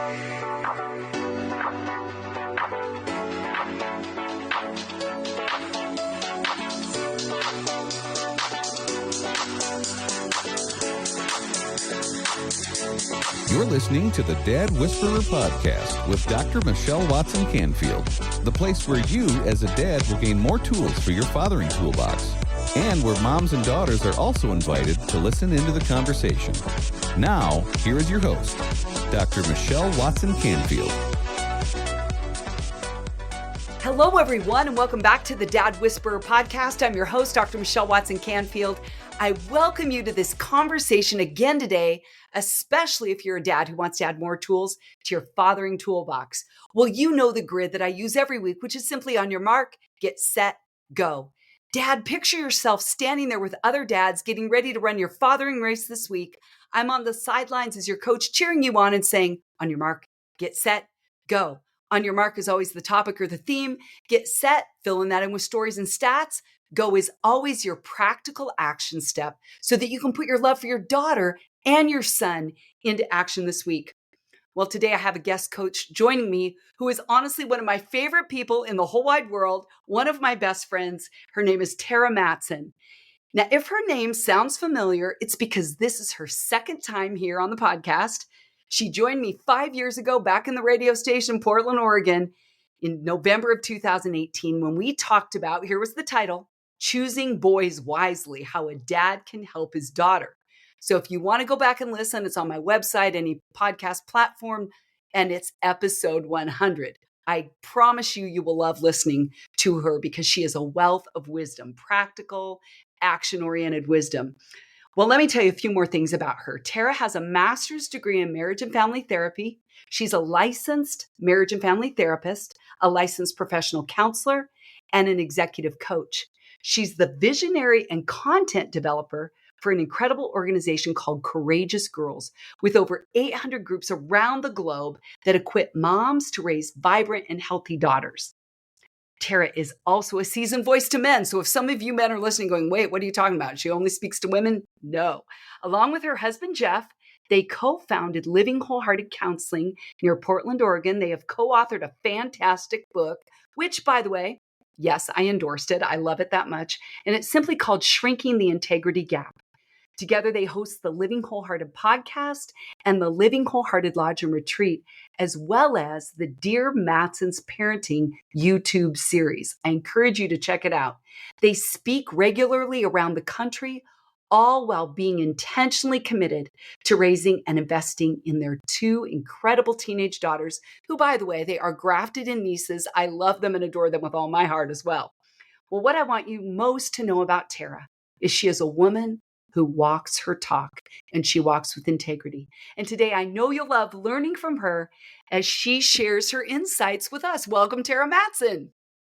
You're listening to the Dad Whisperer podcast with Dr. Michelle Watson Canfield, the place where you, as a dad, will gain more tools for your fathering toolbox, and where moms and daughters are also invited to listen into the conversation. Now, here is your host, Dr. Michelle Watson Canfield. Hello, everyone, and welcome back to the Dad Whisperer podcast. I'm your host, Dr. Michelle Watson Canfield. I welcome you to this conversation again today, especially if you're a dad who wants to add more tools to your fathering toolbox. Well, you know the grid that I use every week, which is simply on your mark, get set, go. Dad, picture yourself standing there with other dads getting ready to run your fathering race this week. I'm on the sidelines as your coach, cheering you on and saying, on your mark, get set, go. On your mark is always the topic or the theme. Get set, filling that in with stories and stats. Go is always your practical action step so that you can put your love for your daughter and your son into action this week. Well, today I have a guest coach joining me who is honestly one of my favorite people in the whole wide world, one of my best friends. Her name is Terra Mattson. Now, if her name sounds familiar, it's because this is her second time here on the podcast. She joined me 5 years ago back in the radio station, Portland, Oregon, in November of 2018 when we talked about, here was the title, Choosing Boys Wisely, How a Dad Can Help His Daughter. So if you want to go back and listen, it's on my website, any podcast platform, and it's episode 100. I promise you, you will love listening to her because she is a wealth of wisdom, practical, action-oriented wisdom. Well, let me tell you a few more things about her. Terra has a master's degree in marriage and family therapy. She's a licensed marriage and family therapist, a licensed professional counselor, and an executive coach. She's the visionary and content developer for an incredible organization called Courageous Girls, with over 800 groups around the globe that equip moms to raise vibrant and healthy daughters. Terra is also a seasoned voice to men. So if some of you men are listening going, wait, what are you talking about? She only speaks to women? No. Along with her husband, Jeff, they co-founded Living Wholehearted Counseling near Portland, Oregon. They have co-authored a fantastic book, which, by the way, yes, I endorsed it. I love it that much. And it's simply called Shrinking the Integrity Gap. Together, they host the Living Wholehearted podcast and the Living Wholehearted Lodge and Retreat, as well as the Dear Mattson's Parenting YouTube series. I encourage you to check it out. They speak regularly around the country, all while being intentionally committed to raising and investing in their two incredible teenage daughters, who, by the way, they are grafted in nieces. I love them and adore them with all my heart as well. Well, what I want you most to know about Terra is she is a woman who walks her talk, and she walks with integrity. And today I know you'll love learning from her as she shares her insights with us. Welcome, Terra Mattson.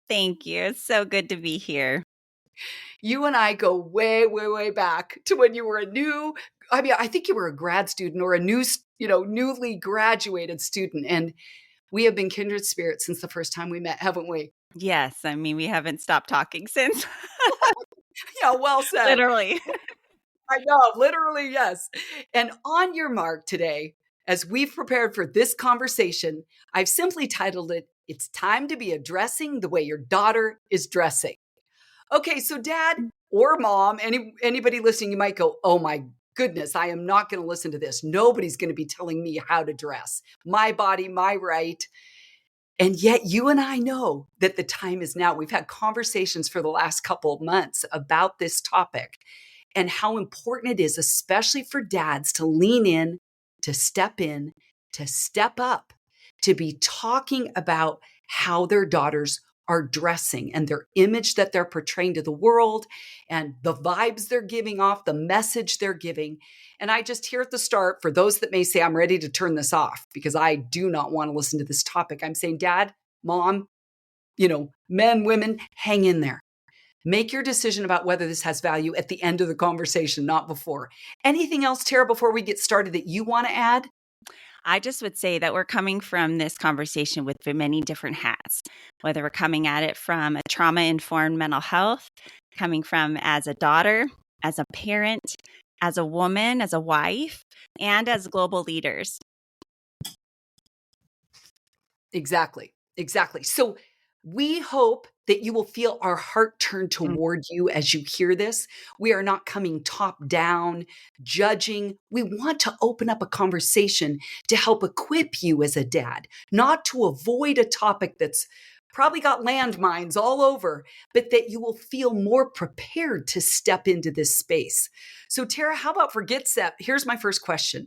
Thank you. It's so good to be here. You and I go way, way, way back to when you were I think you were a grad student or a newly graduated student. And we have been kindred spirits since the first time we met, haven't we? Yes. I mean, we haven't stopped talking since. Yeah, well said. Literally. I know, literally, yes. And on your mark today, as we've prepared for this conversation, I've simply titled it, It's Time to Be Addressing the Way Your Daughter is Dressing. Okay, so dad or mom, anybody listening, you might go, oh my goodness, I am not going to listen to this. Nobody's going to be telling me how to dress. My body, my right. And yet you and I know that the time is now. We've had conversations for the last couple of months about this topic and how important it is, especially for dads, to lean in, to step up, to be talking about how their daughters are dressing and their image that they're portraying to the world and the vibes they're giving off, the message they're giving. And I just here at the start, for those that may say, I'm ready to turn this off because I do not want to listen to this topic. I'm saying, dad, mom, men, women, hang in there. Make your decision about whether this has value at the end of the conversation, not before. Anything else, Terra, before we get started that you want to add? I just would say that we're coming from this conversation with many different hats, whether we're coming at it from a trauma-informed mental health, coming from as a daughter, as a parent, as a woman, as a wife, and as global leaders. Exactly. Exactly. So we hope that you will feel our heart turn Mm. toward you as you hear this. We are not coming top down, judging. We want to open up a conversation to help equip you as a dad, not to avoid a topic that's probably got landmines all over, but that you will feel more prepared to step into this space. So, Tara, how about for Get Set? Here's my first question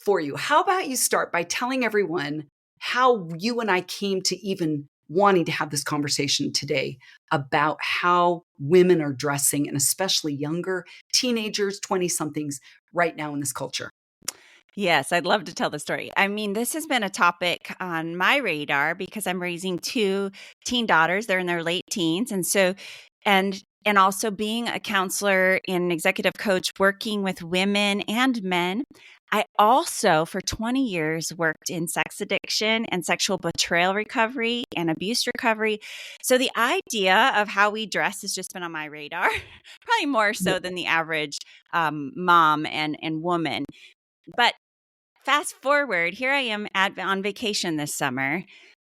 for you. How about you start by telling everyone how you and I came to even wanting to have this conversation today about how women are dressing, and especially younger teenagers, 20 somethings right now in this culture? Yes, I'd love to tell the story. I mean, this has been a topic on my radar because I'm raising two teen daughters. They're in their late teens. And also being a counselor and executive coach working with women and men. I also for 20 years worked in sex addiction and sexual betrayal recovery and abuse recovery. So the idea of how we dress has just been on my radar, probably more so than the average mom and woman. But fast forward, here I am on vacation this summer,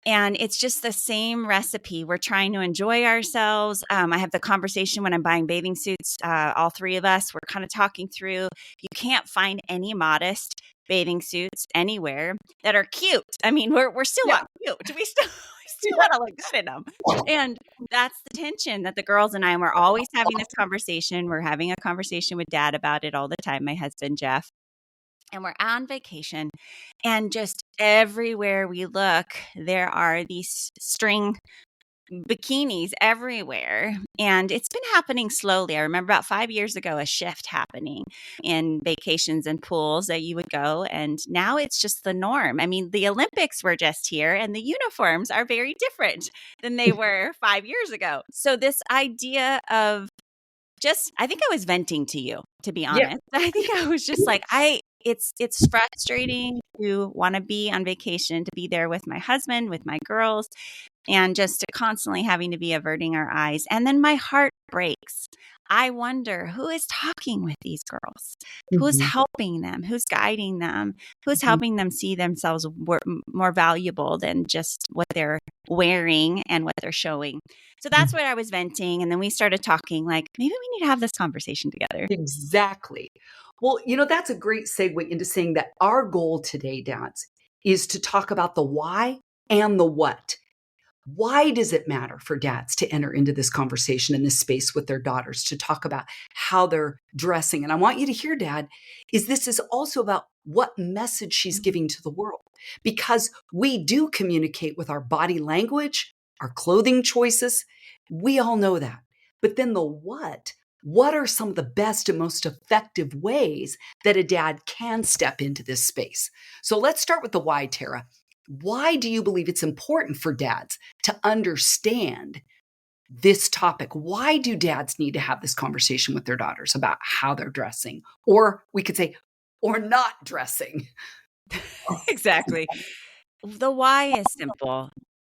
and it's just the same recipe. We're trying to enjoy ourselves. I have the conversation when I'm buying bathing suits. All three of us, we're kind of talking through. You can't find any modest bathing suits anywhere that are cute. I mean, we're still Yeah. not cute. We still we still want to look good in them. And that's the tension that the girls and I, and we're always having this conversation. We're having a conversation with Dad about it all the time, my husband, Jeff. And we're on vacation, and just everywhere we look, there are these string bikinis everywhere. And it's been happening slowly. I remember about 5 years ago, a shift happening in vacations and pools that you would go. And now it's just the norm. I mean, the Olympics were just here, and the uniforms are very different than they were 5 years ago. So, this idea of I think I was venting to you, to be Yeah. honest. I think I was just like, it's frustrating to want to be on vacation, to be there with my husband, with my girls, and just to constantly having to be averting our eyes. And then my heart breaks. I wonder who is talking with these girls, who's Mhm. helping them, who's guiding them, who's Mhm. helping them see themselves more valuable than just what they're wearing and what they're showing. So that's what I was venting. And then we started talking like, maybe we need to have this conversation together. Exactly. Well, that's a great segue into saying that our goal today, dads, is to talk about the why and the what. Why does it matter for dads to enter into this conversation in this space with their daughters to talk about how they're dressing? And I want you to hear, Dad, this is also about what message she's giving to the world, because we do communicate with our body language, our clothing choices. We all know that. But then the what are some of the best and most effective ways that a dad can step into this space? So let's start with the why, Tara. Why do you believe it's important for dads to understand this topic? Why do dads need to have this conversation with their daughters about how they're dressing? Or we could say, or not dressing. Exactly. The why is simple.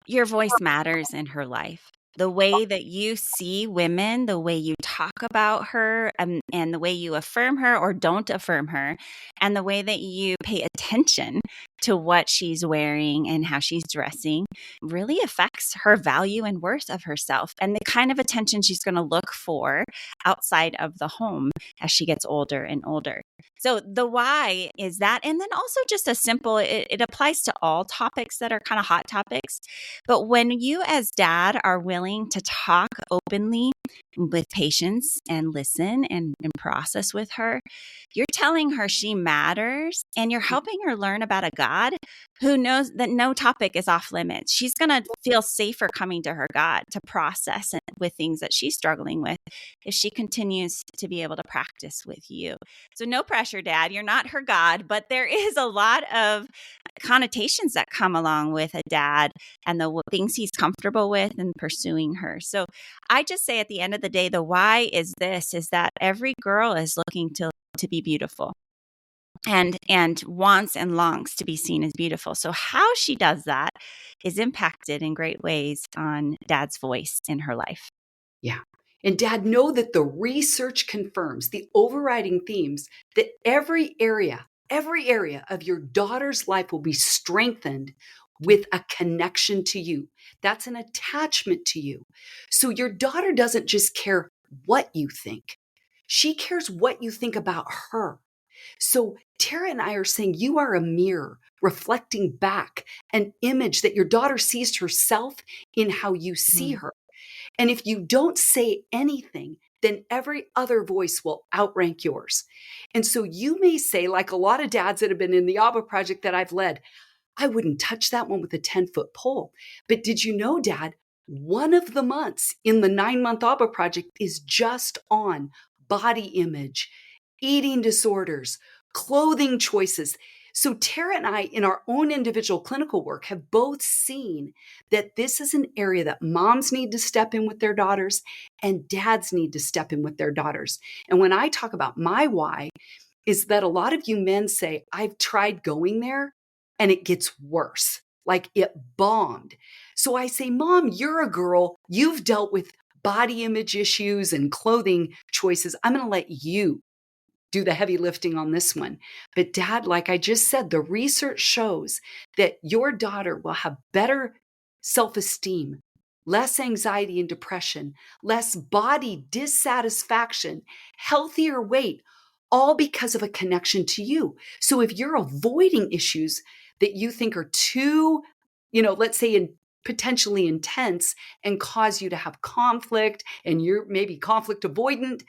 Your voice matters in her life. The way that you see women, the way you talk about her, and the way you affirm her or don't affirm her, and the way that you pay attention to what she's wearing and how she's dressing really affects her value and worth of herself and the kind of attention she's going to look for outside of the home as she gets older and older. So the why is that. And then also just a simple, it applies to all topics that are kind of hot topics. But when you as dad are willing to talk openly with patience and listen and process with her, you're telling her she matters and you're helping her learn about a God who knows that no topic is off limits. She's going to feel safer coming to her God to process it with things that she's struggling with if she continues to be able to practice with you. So no pressure, Dad. You're not her God, but there is a lot of connotations that come along with a dad and the things he's comfortable with and pursuing her. So I just say at the end of the day, the why is that every girl is looking to be beautiful and wants and longs to be seen as beautiful. So how she does that is impacted in great ways on Dad's voice in her life. Yeah. And dad, know that the research confirms the overriding themes that every area of your daughter's life will be strengthened with a connection to you. That's an attachment to you. So your daughter doesn't just care what you think. She cares what you think about her. So Tara and I are saying you are a mirror reflecting back an image that your daughter sees herself in how you see Mm. her. And if you don't say anything, then every other voice will outrank yours. And so you may say, like a lot of dads that have been in the ABBA project that I've led, I wouldn't touch that one with a 10-foot pole. But did you know, Dad, one of the months in the 9-month ABBA project is just on body image, eating disorders, clothing choices. So Tara and I, in our own individual clinical work, have both seen that this is an area that moms need to step in with their daughters and dads need to step in with their daughters. And when I talk about my why, is that a lot of you men say, I've tried going there and it gets worse. Like it bombed. So I say, Mom, you're a girl. You've dealt with body image issues and clothing choices. I'm going to let you do the heavy lifting on this one. But Dad, like I just said, the research shows that your daughter will have better self-esteem, less anxiety and depression, less body dissatisfaction, healthier weight, all because of a connection to you. So if you're avoiding issues that you think are too, let's say potentially intense and cause you to have conflict and you're maybe conflict avoidant,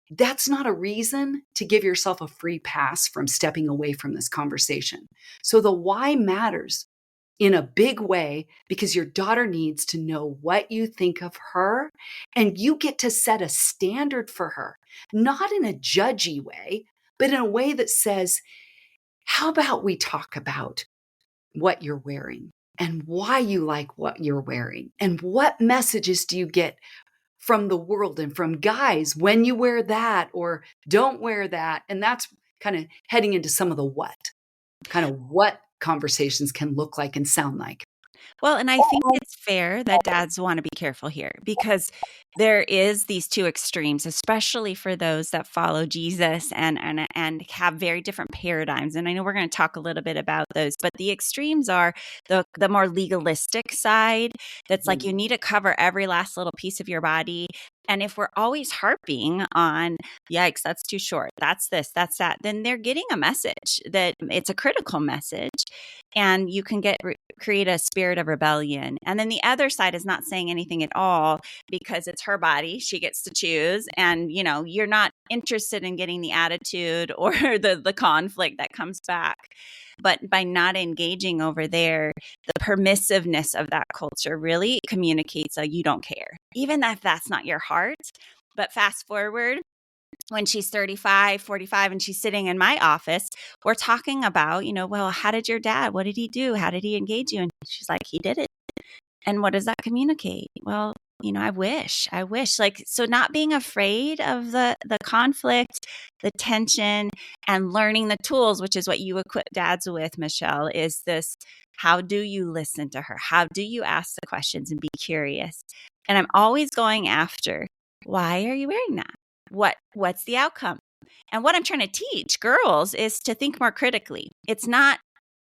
that's not a reason to give yourself a free pass from stepping away from this conversation. So the why matters in a big way because your daughter needs to know what you think of her and you get to set a standard for her, not in a judgy way, but in a way that says, how about we talk about what you're wearing and why you like what you're wearing and what messages do you get from the world and from guys when you wear that or don't wear that. And that's kind of heading into some of the what conversations can look like and sound like. Well, and I think it's fair that dads want to be careful here because there is these two extremes, especially for those that follow Jesus and have very different paradigms. And I know we're going to talk a little bit about those, but the extremes are the more legalistic side. That's like you need to cover every last little piece of your body. And if we're always harping on, yikes, that's too short, that's this, that's that, then they're getting a message that it's a critical message. And you can create a spirit of rebellion. And then the other side is not saying anything at all because it's her body. She gets to choose. And, you're not interested in getting the attitude or the conflict that comes back. But by not engaging over there, the permissiveness of that culture really communicates you don't care, even if that's not your heart. But fast forward, when she's 35, 45, and she's sitting in my office, we're talking about, well, how did your dad, what did he do? How did he engage you? And she's like, he did it. And what does that communicate? Well, I wish so not being afraid of the conflict, the tension, and learning the tools, which is what you equip dads with, Michelle, is this, how do you listen to her? How do you ask the questions and be curious? And I'm always going after, why are you wearing that? What's the outcome? And what I'm trying to teach girls is to think more critically. It's not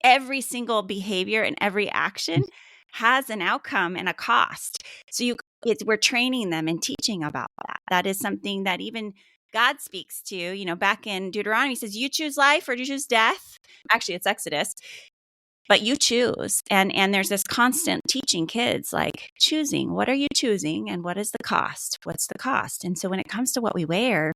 every single behavior and every action has an outcome and a cost. So we're training them and teaching about that. That is something that even God speaks to, back in Deuteronomy, he says, you choose life or you choose death. Actually, it's Exodus. But you choose. And there's this constant teaching kids, like choosing. What are you choosing? And what is the cost? What's the cost? And so when it comes to what we wear,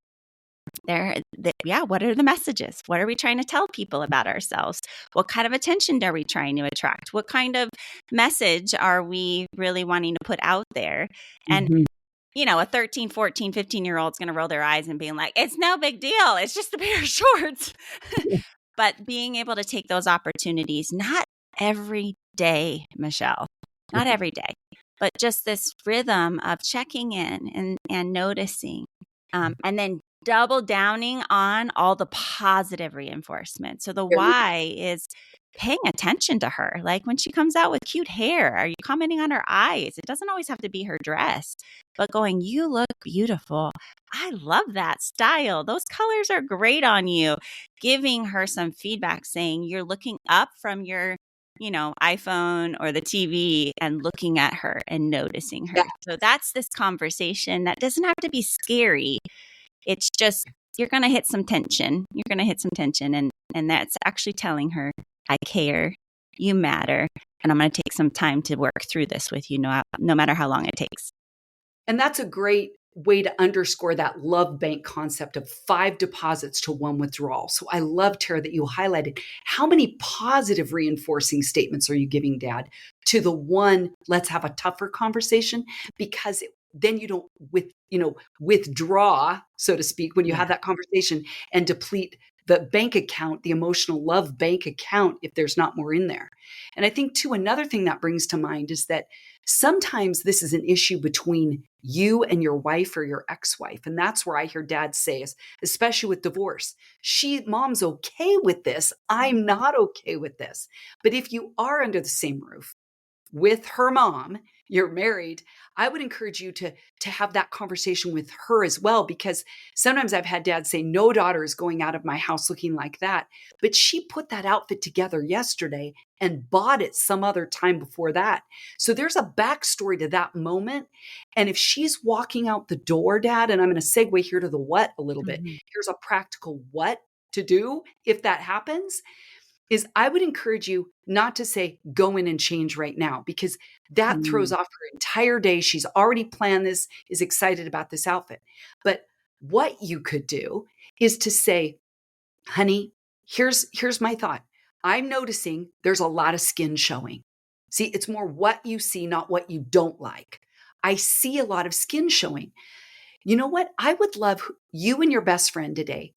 what are the messages? What are we trying to tell people about ourselves? What kind of attention are we trying to attract? What kind of message are we really wanting to put out there? And a 13, 14, 15-year-old is going to roll their eyes and being like, it's no big deal. It's just a pair of shorts. But being able to take those opportunities, not every day, Michelle, not every day, but just this rhythm of checking in and noticing, and then double downing on all the positive reinforcement. So the why is paying attention to her. Like when she comes out with cute hair, are you commenting on her eyes? It doesn't always have to be her dress, but going, you look beautiful. I love that style. Those colors are great on you. Giving her some feedback saying you're looking up from your iPhone or the TV and looking at her and noticing her. Yeah. So that's this conversation that doesn't have to be scary. It's just, you're going to hit some tension. You're going to hit some tension. And that's actually telling her, I care, you matter, and I'm going to take some time to work through this with you, no matter how long it takes. And that's a great way to underscore that love bank concept of 5 deposits to 1 withdrawal. So I love, Tara, that you highlighted how many positive reinforcing statements are you giving dad to the one, let's have a tougher conversation, because then you don't withdraw, so to speak, when you have that conversation and deplete the bank account, the emotional love bank account, if there's not more in there. And I think too, another thing that brings to mind is that sometimes this is an issue between you and your wife or your ex-wife. And that's where I hear dads say, especially with divorce, mom's okay with this. I'm not okay with this. But if you are under the same roof with her mom, you're married, I would encourage you to have that conversation with her as well, because sometimes I've had dads say, no daughter is going out of my house looking like that. But she put that outfit together yesterday and bought it some other time before that. So there's a backstory to that moment. And if she's walking out the door, dad, and I'm going to segue here to the what a little bit. Here's a practical what to do if that happens. Is I would encourage you not to say, go in and change right now, because that throws off her entire day. She's already planned this, is excited about this outfit. But what you could do is to say, honey, here's my thought. I'm noticing there's a lot of skin showing. See, it's more what you see, not what you don't like. I see a lot of skin showing. You know what? I would love you and your best friend today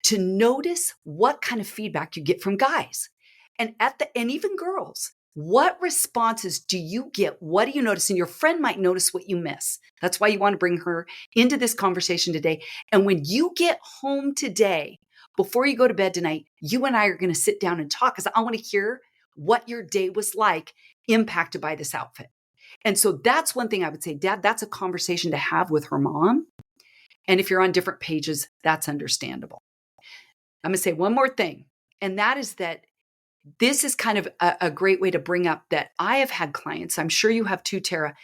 to notice what kind of feedback you get from guys and even girls. What responses do you get? What do you notice? And your friend might notice what you miss. That's why you want to bring her into this conversation today. And when you get home today, before you go to bed tonight, you and I are going to sit down and talk, because I want to hear what your day was like impacted by this outfit. And so that's one thing I would say, Dad, that's a conversation to have with her mom. And if you're on different pages, that's understandable. I'm going to say one more thing, and that is that this is kind of a great way to bring up that I have had clients, I'm sure you have too, Tara,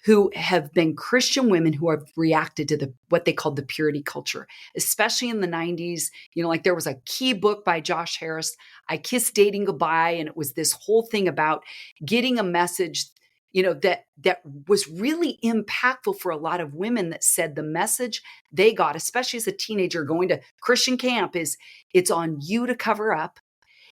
who have been Christian women who have reacted to what they called the purity culture, especially in the 90s. Like there was a key book by Josh Harris, I Kissed Dating Goodbye, and it was this whole thing about getting a message that was really impactful for a lot of women, that said the message they got, especially as a teenager going to Christian camp, is it's on you to cover up.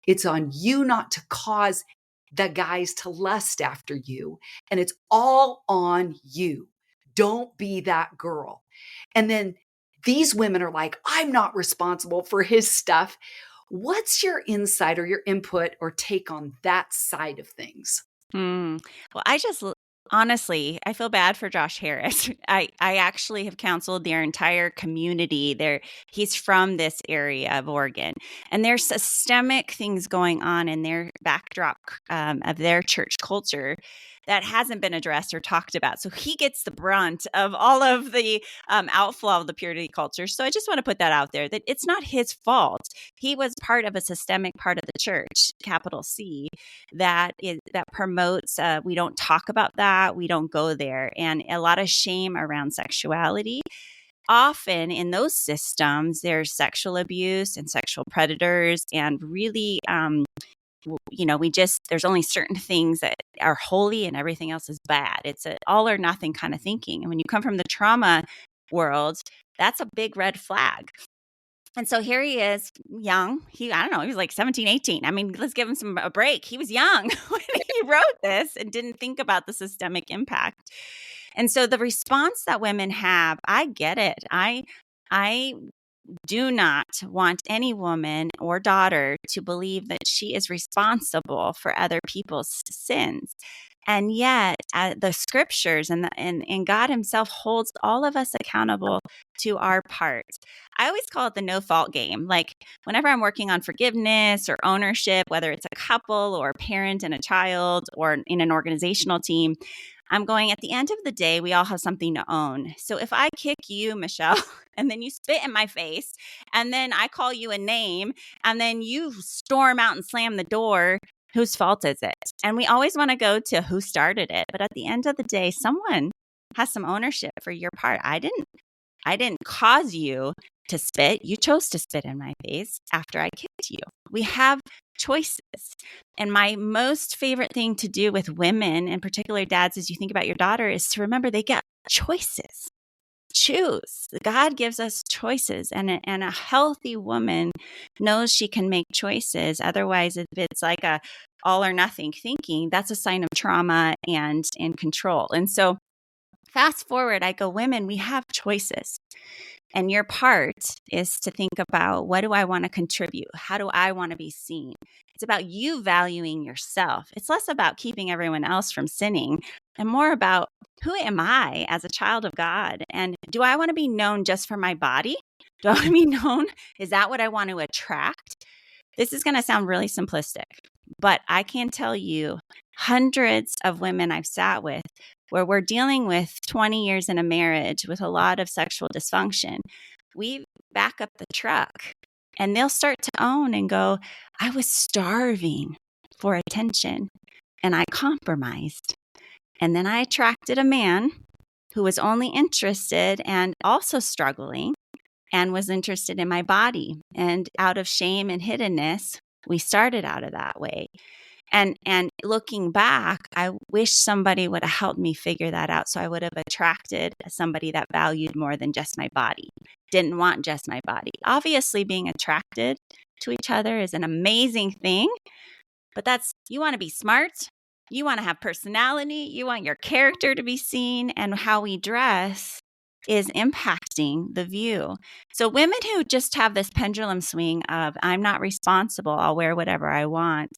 It's on you not to cause the guys to lust after you. And it's all on you. Don't be that girl. And then these women are like, I'm not responsible for his stuff. What's your insight or your input or take on that side of things? Well, honestly, I feel bad for Josh Harris. I actually have counseled their entire community there. He's from this area of Oregon, and there's systemic things going on in their backdrop of their church culture that hasn't been addressed or talked about. So he gets the brunt of all of the outflow of the purity culture. So I just want to put that out there, that it's not his fault. He was part of a systemic part of the church, capital C, that promotes, we don't talk about that, we don't go there, and a lot of shame around sexuality. Often in those systems, there's sexual abuse and sexual predators, and really, there's only certain things that are holy and everything else is bad. It's an all or nothing kind of thinking. And when you come from the trauma world, that's a big red flag. And so here he is, young. He was like 17, 18. I mean, let's give him a break. He was young when he wrote this and didn't think about the systemic impact. And so the response that women have, I get it. I do not want any woman or daughter to believe that she is responsible for other people's sins. And yet the scriptures and God himself holds all of us accountable to our part. I always call it the no fault game. Like whenever I'm working on forgiveness or ownership, whether it's a couple or a parent and a child or in an organizational team, I'm going, at the end of the day, we all have something to own. So if I kick you, Michelle, and then you spit in my face, and then I call you a name, and then you storm out and slam the door, Whose fault is it? And we always want to go to who started it. But at the end of the day, someone has some ownership for your part. I didn't cause you to spit. You chose to spit in my face after I kicked you. We have choices. And my most favorite thing to do with women, in particular dads, as you think about your daughter, is to remember they get choices. Choose. God gives us choices, and a healthy woman knows she can make choices. Otherwise, if it's like a all or nothing thinking, that's a sign of trauma and control. And so fast forward, I go, women, we have choices. And your part is to think about, what do I want to contribute? How do I want to be seen? It's about you valuing yourself. It's less about keeping everyone else from sinning and more about, who am I as a child of God? And do I want to be known just for my body? Do I want to be known? Is that what I want to attract? This is going to sound really simplistic, but I can tell you hundreds of women I've sat with where we're dealing with 20 years in a marriage with a lot of sexual dysfunction. We back up the truck and they'll start to own and go, I was starving for attention and I compromised. And then I attracted a man who was only interested and also struggling and was interested in my body. And out of shame and hiddenness, we started out of that way. And looking back, I wish somebody would have helped me figure that out. So I would have attracted somebody that valued more than just my body, didn't want just my body. Obviously, being attracted to each other is an amazing thing, but you want to be smart. You want to have personality. You want your character to be seen, and how we dress is impacting the view. So women who just have this pendulum swing of, I'm not responsible, I'll wear whatever I want,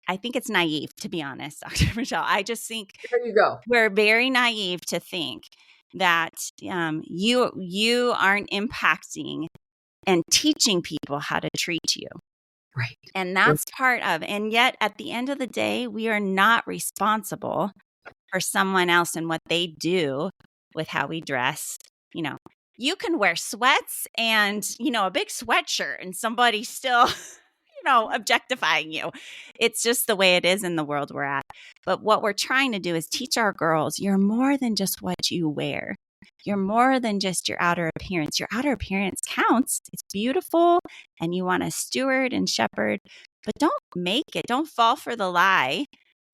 I think it's naive, to be honest, Dr. Michelle. I just think There you go. we're very naive to think that you aren't impacting and teaching people how to treat you. Right. And that's part of, and yet at the end of the day, we are not responsible for someone else and what they do with how we dress. You can wear sweats and, a big sweatshirt and somebody still, objectifying you. It's just the way it is in the world we're at. But what we're trying to do is teach our girls, you're more than just what you wear. You're more than just your outer appearance. Your outer appearance counts. It's beautiful and you want to steward and shepherd, but don't fall for the lie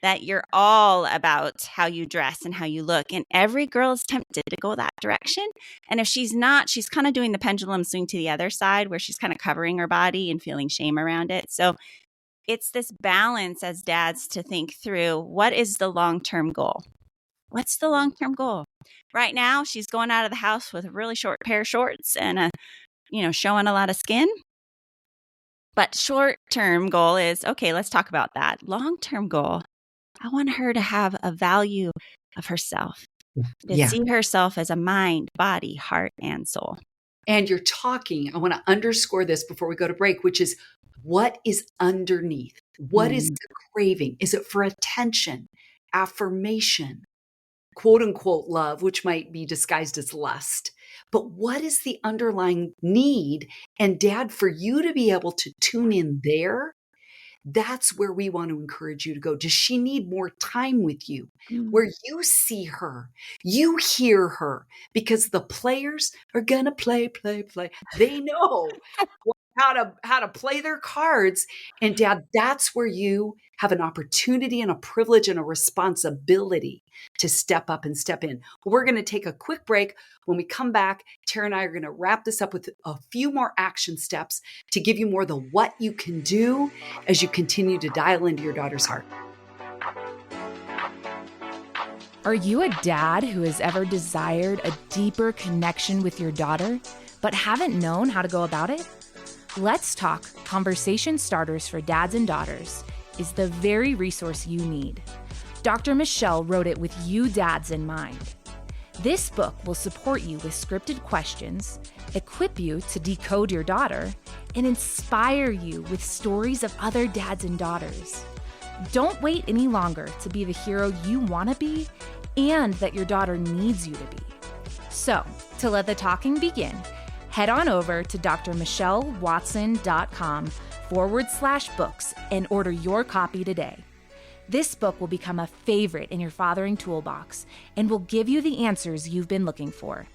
that you're all about how you dress and how you look. And every girl is tempted to go that direction. And if she's not, she's kind of doing the pendulum swing to the other side where she's kind of covering her body and feeling shame around it. So it's this balance as dads to think through, what is the long-term goal? What's the long-term goal? Right now, she's going out of the house with a really short pair of shorts and showing a lot of skin. But short-term goal is, okay, let's talk about that. Long-term goal, I want her to have a value of herself, to see herself as a mind, body, heart, and soul. And you're talking, I want to underscore this before we go to break, which is, what is underneath? What is the craving? Is it for attention, affirmation, quote unquote love, which might be disguised as lust? But what is the underlying need? And Dad, for you to be able to tune in there, that's where we want to encourage you to go. Does she need more time with you, where you see her, you hear her? Because the players are going to play. They know how to play their cards. And Dad, that's where you have an opportunity and a privilege and a responsibility to step up and step in. We're going to take a quick break. When we come back, Terra and I are going to wrap this up with a few more action steps to give you more of the what you can do as you continue to dial into your daughter's heart. Are you a dad who has ever desired a deeper connection with your daughter, but haven't known how to go about it? Let's Talk Conversation Starters for Dads and Daughters is the very resource you need. Dr. Michelle wrote it with you dads in mind. This book will support you with scripted questions, equip you to decode your daughter, and inspire you with stories of other dads and daughters. Don't wait any longer to be the hero you want to be and that your daughter needs you to be. So, to let the talking begin, head on over to drmichellewatson.com/books and order your copy today. This book will become a favorite in your fathering toolbox and will give you the answers you've been looking for.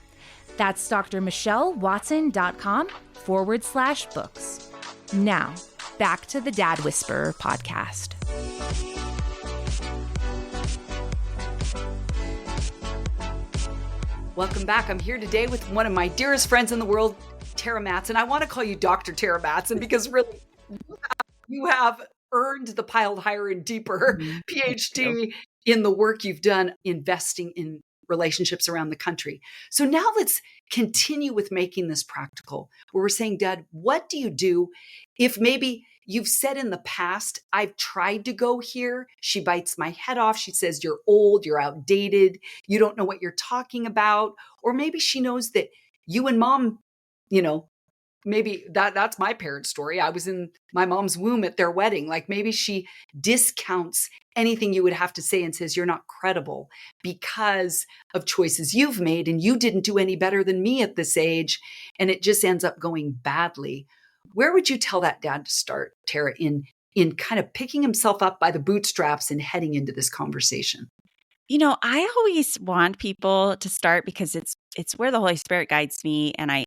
That's drmichellewatson.com/books. Now, back to the Dad Whisperer podcast. Welcome back. I'm here today with one of my dearest friends in the world, Terra Mattson. I want to call you Dr. Terra Mattson because really you have earned the piled higher and deeper PhD in the work you've done investing in relationships around the country. So now let's continue with making this practical, where we're saying, Dad, what do you do if maybe you've said in the past, I've tried to go here. She bites my head off. She says, you're old, you're outdated, you don't know what you're talking about. Or maybe she knows that you and mom, maybe that's my parents' story. I was in my mom's womb at their wedding. Like maybe she discounts anything you would have to say and says you're not credible because of choices you've made and you didn't do any better than me at this age. And it just ends up going badly. Where would you tell that dad to start, Terra, in kind of picking himself up by the bootstraps and heading into this conversation? I always want people to start because it's where the Holy Spirit guides me, and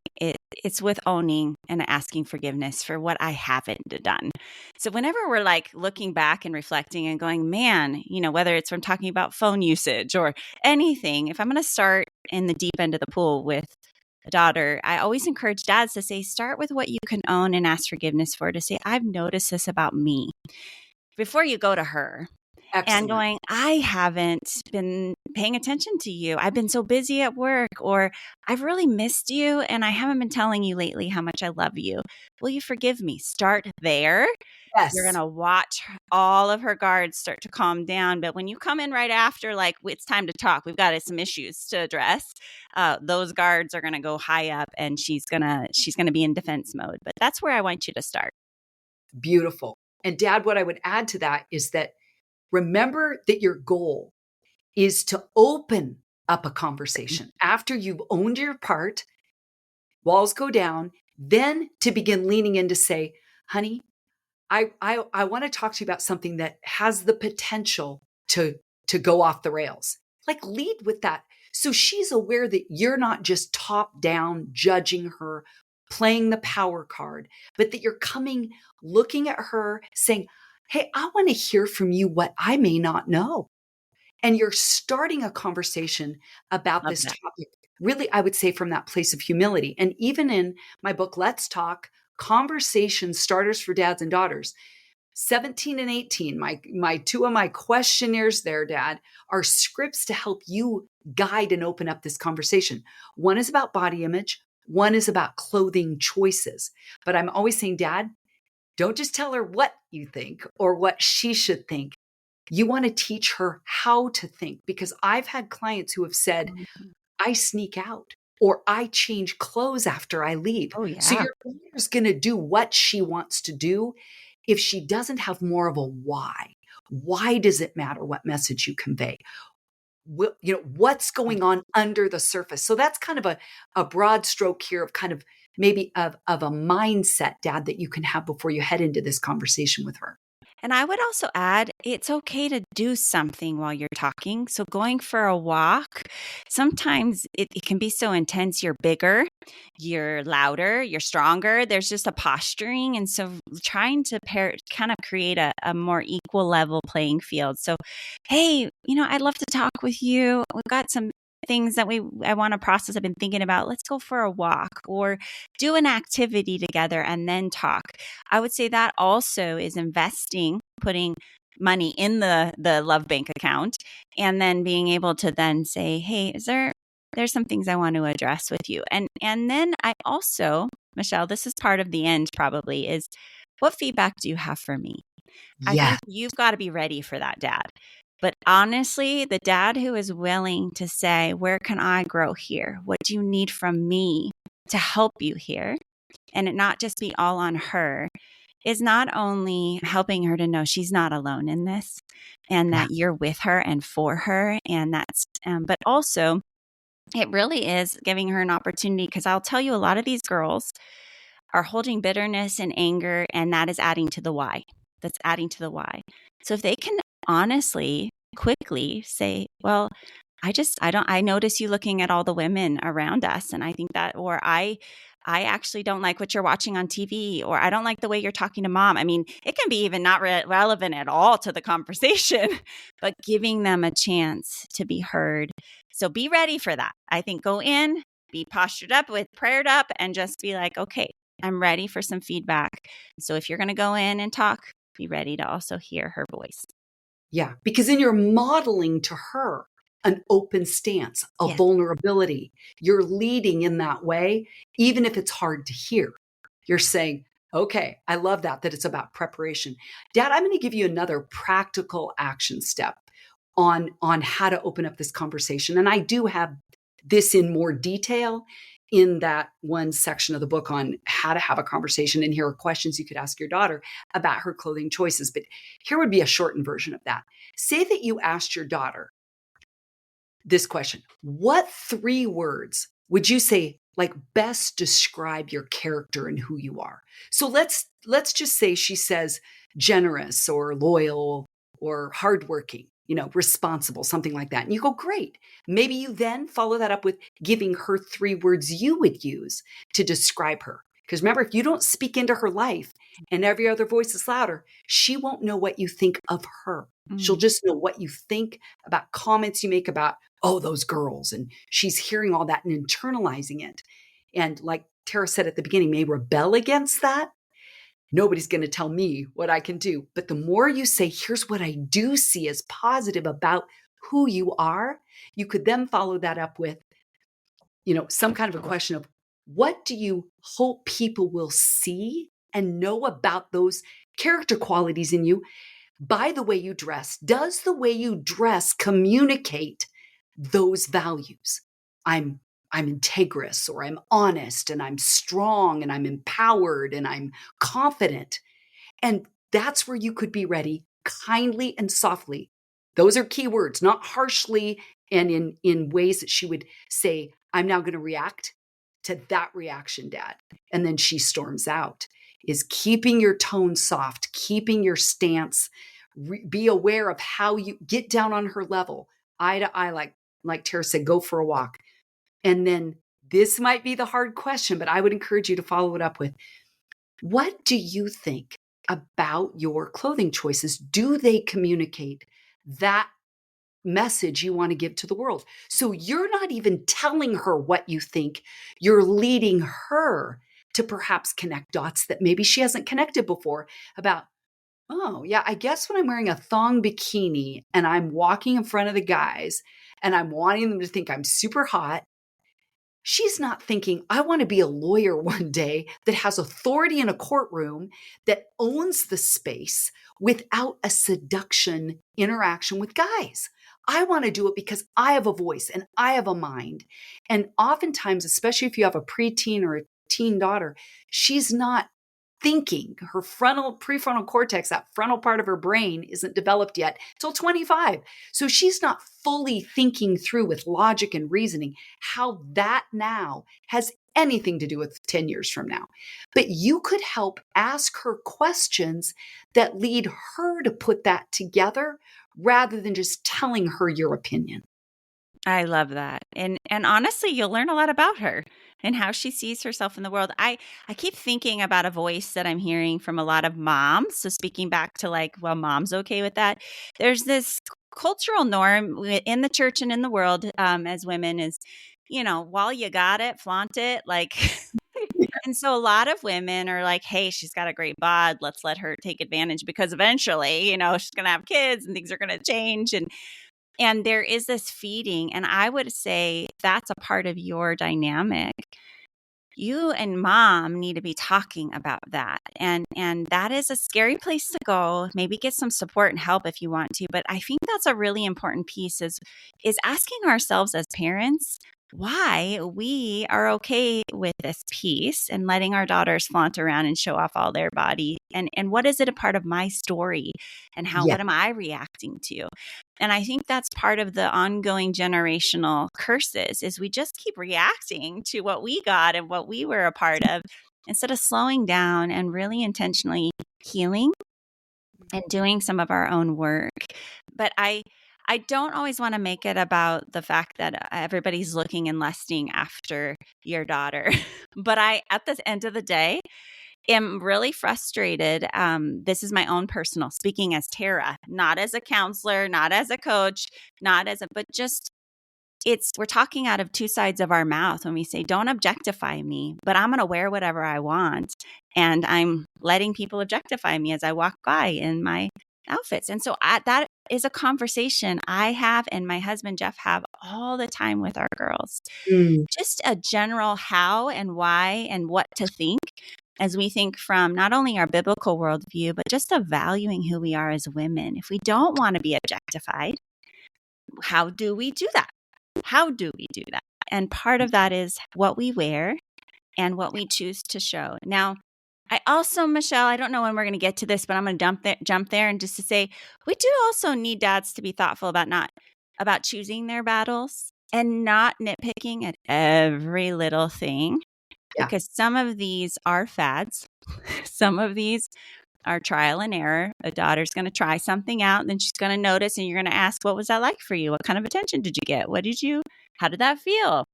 it's with owning and asking forgiveness for what I haven't done. So whenever we're like looking back and reflecting and going, man, whether it's from talking about phone usage or anything, if I'm going to start in the deep end of the pool with a daughter, I always encourage dads to say, start with what you can own and ask forgiveness for, to say, I've noticed this about me before you go to her. Excellent. And going, I haven't been paying attention to you. I've been so busy at work, or I've really missed you and I haven't been telling you lately how much I love you. Will you forgive me? Start there. Yes. You're going to watch all of her guards start to calm down. But when you come in right after, like, it's time to talk, we've got some issues to address, those guards are going to go high up and she's going to be in defense mode. But that's where I want you to start. Beautiful. And Dad, what I would add to that is that remember that your goal is to open up a conversation after you've owned your part, walls go down, then to begin leaning in to say, honey, I want to talk to you about something that has the potential to go off the rails. Like lead with that. So she's aware that you're not just top down judging her, playing the power card, but that you're coming, looking at her saying, hey, I want to hear from you what I may not know. And you're starting a conversation about this topic, really, I would say from that place of humility. And even in my book, Let's Talk, Conversation Starters for Dads and Daughters, 17 and 18, my two of my questionnaires there, Dad, are scripts to help you guide and open up this conversation. One is about body image. One is about clothing choices. But I'm always saying, Dad, don't just tell her what you think or what she should think. You want to teach her how to think, because I've had clients who have said, I sneak out or I change clothes after I leave. Oh, yeah. So your daughter's going to do what she wants to do if she doesn't have more of a why. Why does it matter what message you convey? What's going on under the surface? So that's kind of a broad stroke here of kind of maybe of a mindset, Dad, that you can have before you head into this conversation with her. And I would also add, it's okay to do something while you're talking. So going for a walk, sometimes it can be so intense. You're bigger, you're louder, you're stronger. There's just a posturing. And so trying to kind of create a more equal level playing field. So, hey, I'd love to talk with you. We've got some things that I want to process. I've been thinking about. Let's go for a walk or do an activity together and then talk. I would say that also is investing, putting money in the love bank account, and then being able to then say, hey, there's some things I want to address with you. And then I also, Michelle, this is part of the end probably, is what feedback do you have for me? I think you've got to be ready for that, Dad. But honestly, the dad who is willing to say, where can I grow here? What do you need from me to help you here? And it not just be all on her, is not only helping her to know she's not alone in this and that you're with her and for her. And that's, but also it really is giving her an opportunity, because I'll tell you, a lot of these girls are holding bitterness and anger, and that is adding to the why. That's adding to the why. So if they can honestly, quickly say, well, I notice you looking at all the women around us. And I think that, or I actually don't like what you're watching on TV, or I don't like the way you're talking to mom. I mean, it can be even not relevant at all to the conversation, but giving them a chance to be heard. So be ready for that. I think go in, be postured up with prayed up, and just be like, okay, I'm ready for some feedback. So if you're going to go in and talk, be ready to also hear her voice. Yeah, because then you're modeling to her an open stance, a Yes. vulnerability. You're leading in that way, even if it's hard to hear. You're saying, okay, I love that it's about preparation. Dad, I'm going to give you another practical action step on how to open up this conversation. And I do have this in more detail in that one section of the book on how to have a conversation. And here are questions you could ask your daughter about her clothing choices. But here would be a shortened version of that. Say that you asked your daughter this question: what 3 words would you say like best describe your character and who you are? So let's just say she says generous or loyal or hardworking, responsible, something like that. And you go, great. Maybe you then follow that up with giving her 3 words you would use to describe her. Because remember, if you don't speak into her life and every other voice is louder, she won't know what you think of her. She'll just know what you think about comments you make about, oh, those girls. And she's hearing all that and internalizing it. And like Tara said at the beginning, may rebel against that. Nobody's going to tell me what I can do. But the more you say, here's what I do see as positive about who you are, you could then follow that up with, some kind of a question of, what do you hope people will see and know about those character qualities in you by the way you dress? Does the way you dress communicate those values? I'm integrous, or I'm honest, and I'm strong, and I'm empowered, and I'm confident. And that's where you could be ready, kindly and softly. Those are key words, not harshly and in ways that she would say, I'm now going to react to that reaction, Dad. And then she storms out. Is keeping your tone soft, keeping your stance, be aware of how you get down on her level, eye to eye, like Tara said, go for a walk. And then this might be the hard question, but I would encourage you to follow it up with, what do you think about your clothing choices? Do they communicate that message you want to give to the world? So you're not even telling her what you think. You're leading her to perhaps connect dots that maybe she hasn't connected before about, oh, yeah, I guess when I'm wearing a thong bikini and I'm walking in front of the guys and I'm wanting them to think I'm super hot, she's not thinking, I want to be a lawyer one day that has authority in a courtroom, that owns the space without a seduction interaction with guys. I want to do it because I have a voice and I have a mind. And oftentimes, especially if you have a preteen or a teen daughter, she's not thinking. Her prefrontal cortex, that frontal part of her brain, isn't developed yet till 25. So she's not fully thinking through with logic and reasoning how that now has anything to do with 10 years from now. But you could help ask her questions that lead her to put that together rather than just telling her your opinion. I love that. And honestly, you'll learn a lot about her and how she sees herself in the world. I keep thinking about a voice that I'm hearing from a lot of moms. So speaking back to like, well, mom's okay with that. There's this cultural norm in the church and in the world as women is, while you got it, flaunt it. Like, and so a lot of women are like, hey, she's got a great bod. Let's let her take advantage because eventually, she's going to have kids and things are going to change. And there is this feeding, and I would say that's a part of your dynamic. You and mom need to be talking about that. And that is a scary place to go. Maybe get some support and help if you want to. But I think that's a really important piece is asking ourselves as parents why we are okay with this piece and letting our daughters flaunt around and show off all their body. And what is it a part of my story? And what am I reacting to? And I think that's part of the ongoing generational curses is we just keep reacting to what we got and what we were a part of instead of slowing down and really intentionally healing and doing some of our own work. but I don't always want to make it about the fact that everybody's looking and lusting after your daughter. But at the end of the day, am really frustrated. This is my own personal speaking as Terra, not as a counselor, not as a coach, but just we're talking out of two sides of our mouth when we say, don't objectify me, but I'm going to wear whatever I want. And I'm letting people objectify me as I walk by in my outfits. And so that is a conversation I have and my husband, Jeff, have all the time with our girls. Just a general how and why and what to think as we think from not only our biblical worldview, but just of valuing who we are as women. If we don't want to be objectified, how do we do that? How do we do that? And part of that is what we wear and what we choose to show. Now, I also, Michelle, I don't know when we're going to get to this, but I'm going to jump there and just to say, we do also need dads to be thoughtful about choosing their battles and not nitpicking at every little thing. Yeah. Because some of these are fads. Some of these are trial and error. A daughter's going to try something out, and then she's going to notice, and you're going to ask, what was that like for you? What kind of attention did you get? How did that feel?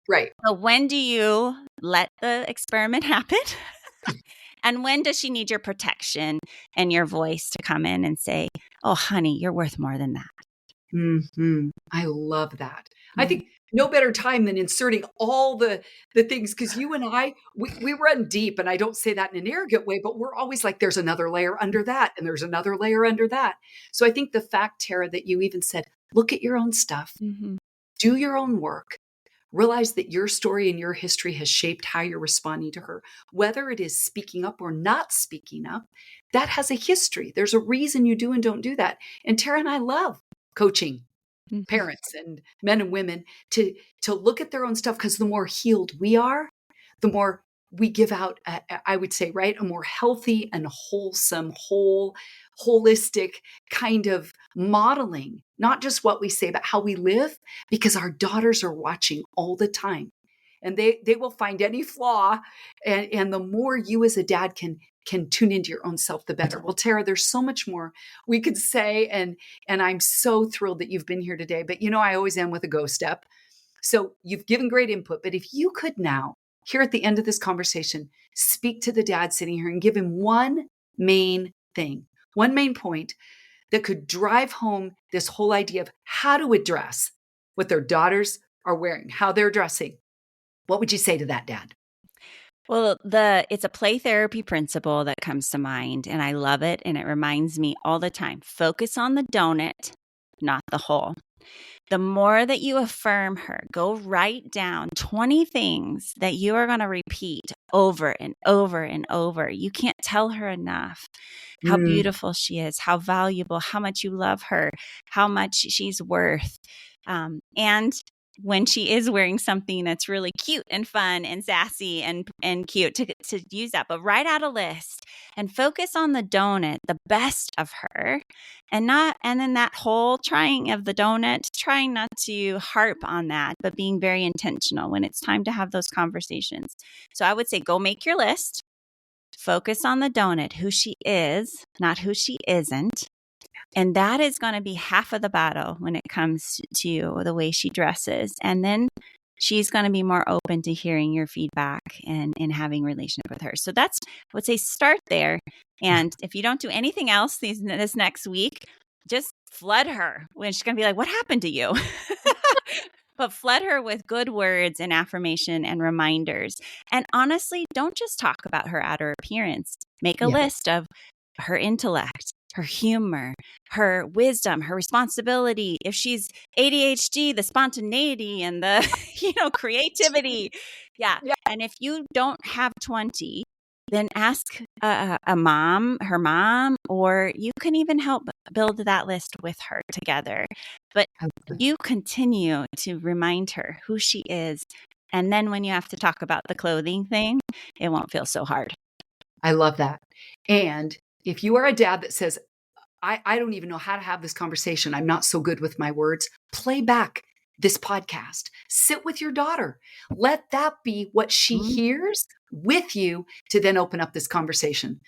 Right. So when do you let the experiment happen? And when does she need your protection and your voice to come in and say, oh, honey, you're worth more than that? Mm-hmm. I love that. I think no better time than inserting all the things, because you and I, we run deep, and I don't say that in an arrogant way, but we're always like, there's another layer under that, and there's another layer under that. So I think the fact, Tara, that you even said, look at your own stuff, do your own work, realize that your story and your history has shaped how you're responding to her, whether it is speaking up or not speaking up. That has a history. There's a reason you do and don't do that. And Tara and I love coaching parents and men and women to look at their own stuff, because the more healed we are, the more we give out, I would say, right, a more healthy and wholesome, holistic kind of modeling, not just what we say, but how we live, because our daughters are watching all the time, and they will find any flaw. And the more you as a dad can tune into your own self, the better. Well, Tara, there's so much more we could say. And I'm so thrilled that you've been here today. But I always end with a go step. So you've given great input. But if you could now, here at the end of this conversation, speak to the dad sitting here and give him one main thing, one main point that could drive home this whole idea of how to address what their daughters are wearing, how they're dressing. What would you say to that, Dad? Well, it's a play therapy principle that comes to mind, and I love it. And it reminds me all the time, focus on the donut, not the hole. The more that you affirm her, go write down 20 things that you are going to repeat over and over and over. You can't tell her enough how beautiful she is, how valuable, how much you love her, how much she's worth. And when she is wearing something that's really cute and fun and sassy and cute, to use that. But write out a list and focus on the donut, the best of her, and then that whole trying of the donut, trying not to harp on that, but being very intentional when it's time to have those conversations. So I would say, go make your list, focus on the donut, who she is, not who she isn't. And that is going to be half of the battle when it comes to the way she dresses. And then she's going to be more open to hearing your feedback and having a relationship with her. So I would say start there. And if you don't do anything else this next week, just flood her when she's going to be like, what happened to you? But flood her with good words and affirmation and reminders. And honestly, don't just talk about her outer appearance. Make a list of her intellect, her humor, her wisdom, her responsibility. If she's ADHD, the spontaneity and the, creativity. Yeah. And if you don't have 20, then ask her mom, or you can even help build that list with her together. But you continue to remind her who she is. And then when you have to talk about the clothing thing, it won't feel so hard. I love that. And if you are a dad that says, I don't even know how to have this conversation, I'm not so good with my words, play back this podcast. Sit with your daughter. Let that be what she hears with you to then open up this conversation.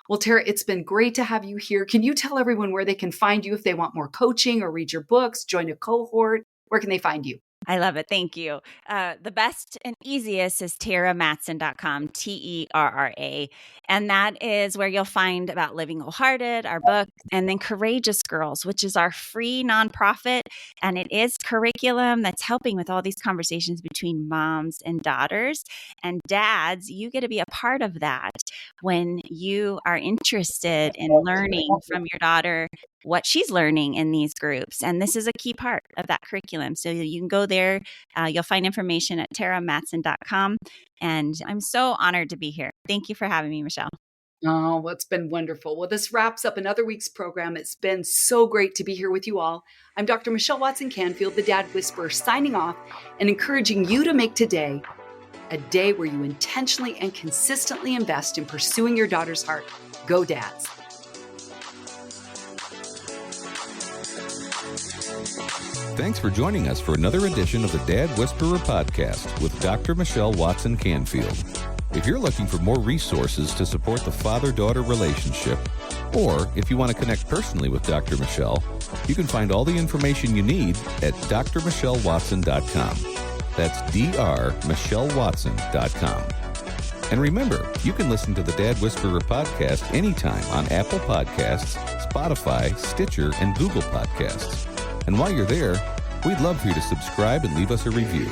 Well, Terra, it's been great to have you here. Can you tell everyone where they can find you if they want more coaching or read your books, join a cohort? Where can they find you? I love it. Thank you. The best and easiest is terramattson.com, Terra. And that is where you'll find about Living Wholehearted, our book, and then Courageous Girls, which is our free nonprofit. And it is curriculum that's helping with all these conversations between moms and daughters. And dads, you get to be a part of that when you are interested in learning from your daughter what she's learning in these groups. And this is a key part of that curriculum. So you can go there. You'll find information at terramattson.com. And I'm so honored to be here. Thank you for having me, Michelle. Oh, well, it's been wonderful. Well, this wraps up another week's program. It's been so great to be here with you all. I'm Dr. Michelle Watson Canfield, the Dad Whisperer, signing off and encouraging you to make today a day where you intentionally and consistently invest in pursuing your daughter's heart. Go Dads. Thanks for joining us for another edition of the Dad Whisperer podcast with Dr. Michelle Watson Canfield. If you're looking for more resources to support the father-daughter relationship, or if you want to connect personally with Dr. Michelle, you can find all the information you need at drmichellewatson.com. That's drmichellewatson.com. And remember, you can listen to the Dad Whisperer podcast anytime on Apple Podcasts, Spotify, Stitcher, and Google Podcasts. And while you're there, we'd love for you to subscribe and leave us a review.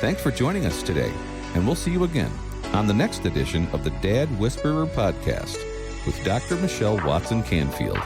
Thanks for joining us today, and we'll see you again on the next edition of the Dad Whisperer podcast with Dr. Michelle Watson Canfield.